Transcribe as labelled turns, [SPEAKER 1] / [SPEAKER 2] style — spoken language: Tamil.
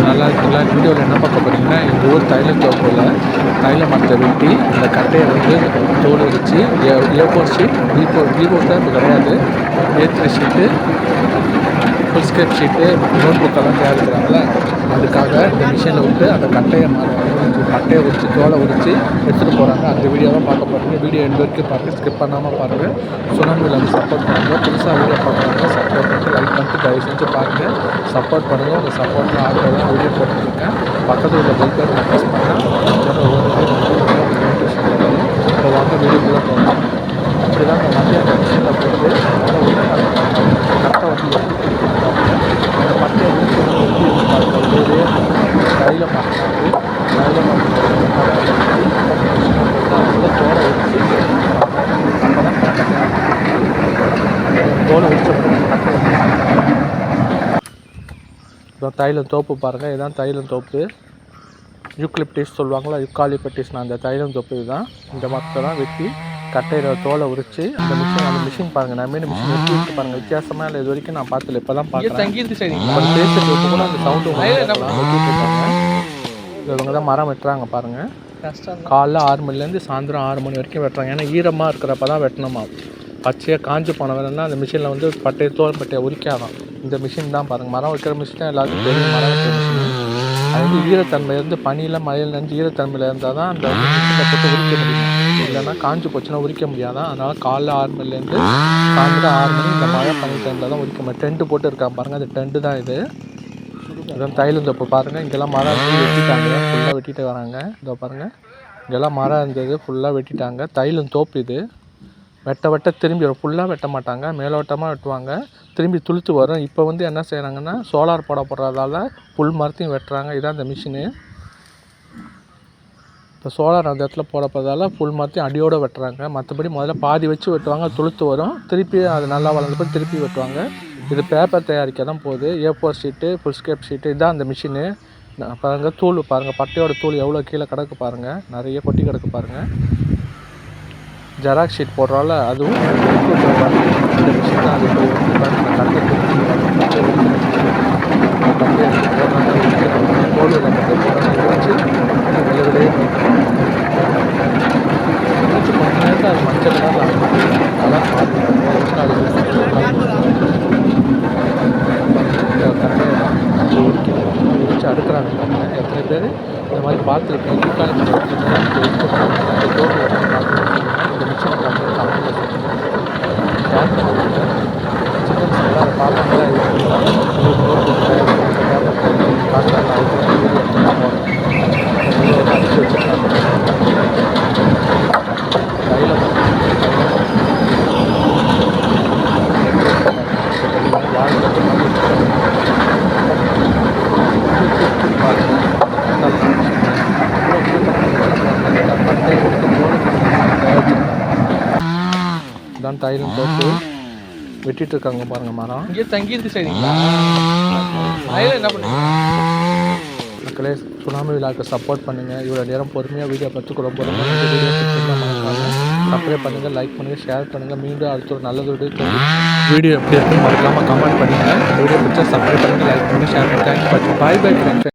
[SPEAKER 1] நல்லா இருக்குங்களா? வீடியோவில் என்ன பார்க்க போகிறீங்கன்னா, எங்கள் ஊர் தைலம் தோப்பில் தைல மரத்தை வெட்டி அந்த கட்டையை வந்து தோல் உரித்து ஏ4 ஷீட் B4 தான் இப்போ கிடையாது, A3 sheet, foolscap sheet, note புக்கெல்லாம் தயாரிக்கிறாங்களே, அதுக்காக இந்த மிஷினில் விட்டு அந்த கட்டையை உரித்து தோலை உரித்து எடுத்துகிட்டு போகிறாங்க. அந்த வீடியோ தான் பார்க்க போகிறீங்க. வீடியோ எண்டு வரைக்கும் பாருங்கள், ஸ்கிப் பண்ணாமல் பாருங்கள். சுனாமியில் வந்து சப்போர்ட் பண்ணுங்கள். புதுசாக வீடியோ பார்க்குறாங்க, சப்போர்ட் பண்ணிட்டு லைக் பண்ணிட்டு தயவு செஞ்சு பாருங்கள். சப்போர்ட் பண்ணுங்கள். உங்கள் சப்போர்ட்டில் ஆர்டர் தான் வீடியோ போட்டுருக்கேன். பக்கத்தில் உள்ள பெல் பட்டனை ப்ரெஸ் பண்ணால் இப்போ வாங்க வீடியோக்குள்ளே போகலாம். இப்படி தான் அந்த வண்டி அந்த மிஷினில் போட்டு கரெக்டாக வந்து அந்த பட்டையை ஒரே கையில் மாட்டினாரு. கையில் தோலை வச்சு தோலை வச்சு இப்போ தைலம் தோப்பு பாருங்கள். இதுதான் தைலம் தோப்பு. யூக்லிப்டிஸ் சொல்லுவாங்களா, யுக்காலிப்டிஸ்னா அந்த தைலம் தோப்பு இதுதான். இந்த மரத்தை தான் வெட்டி கட்டையில் தோலை உரித்து அந்த மிஷின் பாருங்கள். நான் மீன் மிஷின் வெட்டி விட்டு பாருங்கள். வித்தியாசமாக இல்லை, இது வரைக்கும் நான் பார்த்தல, இப்போ தான் பார்க்குறேன். பேசுறது கூட அந்த சவுண்டு வெட்டிட்டு இருக்காங்க. இவங்க தான் மரம் வெட்டுறாங்க பாருங்கள். காலைல 6 மணிலேருந்து சாயந்தரம் 6 மணி வரைக்கும் வெட்டுறாங்க. ஏன்னா ஈரமாக இருக்கிறப்ப தான் வெட்டணுமா. பச்சையாக காஞ்சி போன வேலைன்னா அந்த மிஷினில் வந்து தோல் பட்டையை உரிக்காதான். இந்த மிஷின் தான் பாருங்கள். மரம் வைக்கிற மிஷின் தான் எல்லாத்துக்கும் தெரியும். மரம் வைக்கிற மிஷின் அது வந்து ஈரத்தன்மையிலேருந்து பனியில் மழையில் நஞ்சு ஈரத்தன்மையில் இருந்தால் தான் அந்த மிஷினில் போட்டு உரிக்க முடியும். இல்லைன்னா காஞ்சி போச்சுன்னா உரிக்க முடியாதான். அதனால் காலைல 6 மணிலேருந்து சாயந்தரம் 6 மணி இந்த மழை பனி டைமில் தான் உரிக்க முடியும். டென்ட்டு போட்டு இருக்காங்க பாருங்கள். அது டென்ட்டு தான் இது. இதுதான் தைலம் தோப்பு பாருங்கள். இங்கெல்லாம் மரம் வந்து வெட்டிட்டாங்க, ஃபுல்லாக வெட்டிட்டு வராங்க. இதோ பாருங்கள், இங்கெல்லாம் மரம் இருந்தது ஃபுல்லாக வெட்டிட்டாங்க. தைலம் தோப்பு இது. வெட்ட திரும்பி ஃபுல்லாக வெட்ட மாட்டாங்க, மேலோட்டமாக வெட்டுவாங்க, திரும்பி துளுத்து வரும். இப்போ வந்து என்ன செய்கிறாங்கன்னா சோலார் போடுறதால ஃபுல் மரத்தையும் வெட்டுறாங்க. இதான் இந்த மிஷினு. இப்போ சோலார் அந்த இடத்துல போடப்படுறதால ஃபுல் மரத்தையும் அடியோடு வெட்டுறாங்க. மற்றபடி முதல்ல பாதி வச்சு வெட்டுவாங்க, துளுத்து வரும், திருப்பி அது நல்லா வளர்ந்து திருப்பி வெட்டுவாங்க. இது பேப்பர் தயாரிக்க தான் போகுது. A4 sheet, foolscap sheet, இதுதான் அந்த மிஷினு. பாருங்கள், தூள் பாருங்கள், பட்டையோட தூள் எவ்வளோ கீழே கிடக்கு பாருங்கள், நிறைய கொட்டி கிடக்கு பாருங்கள். ஜெராக்ஸ் ஷீட் போடுறால அதுவும் இந்த மிஷின் தான். அது தோல் வச்சு வெளியே கொஞ்ச நேரத்தில் அது மஞ்சள் கலர் வச்சு அடுக்கிறாங்க. எத்தனை பேர் இந்த மாதிரி பார்த்துருக்கேன். இந்த தோட்டத்தில் இந்த மிஷினை பார்த்து கமெண்ட்டில் சொல்லுங்கள், ஷேர் பண்ணுங்கள். சிக்கன்ஸ் எல்லாம் பார்த்தாங்களா அடிச்சு வச்சுருக்காங்க. கையில் தான் தைலம் தோப்பு வெட்டிட்டு இருக்காங்க பாருங்க. மரம் இங்கே தங்கியிருக்கு. சரிங்களா? என்ன பண்ணுங்க மக்களே, சுனாமி விழாவுக்கு சப்போர்ட் பண்ணுங்கள். இவ்வளோ நேரம் பொறுமையாக வீடியோ பார்த்துக்கு ரொம்ப ரொம்ப வீடியோ சப்ஸ்கிரைப் பண்ணுங்கள், லைக் பண்ணுங்கள், ஷேர் பண்ணுங்கள். மீண்டும் அடுத்த ஒரு நல்ல வீடியோ எப்படி இருக்குன்னு மறக்காமல் கமெண்ட் பண்ணுங்கள். வீடியோ பிடிச்சா சப்ஸ்கிரைப் பண்ணுங்கள், லைக் பண்ணுங்கள், ஷேர் பண்ணுங்கள். தேங்க்ஸ் ஃபார் வாட்சிங். Bye bye friends.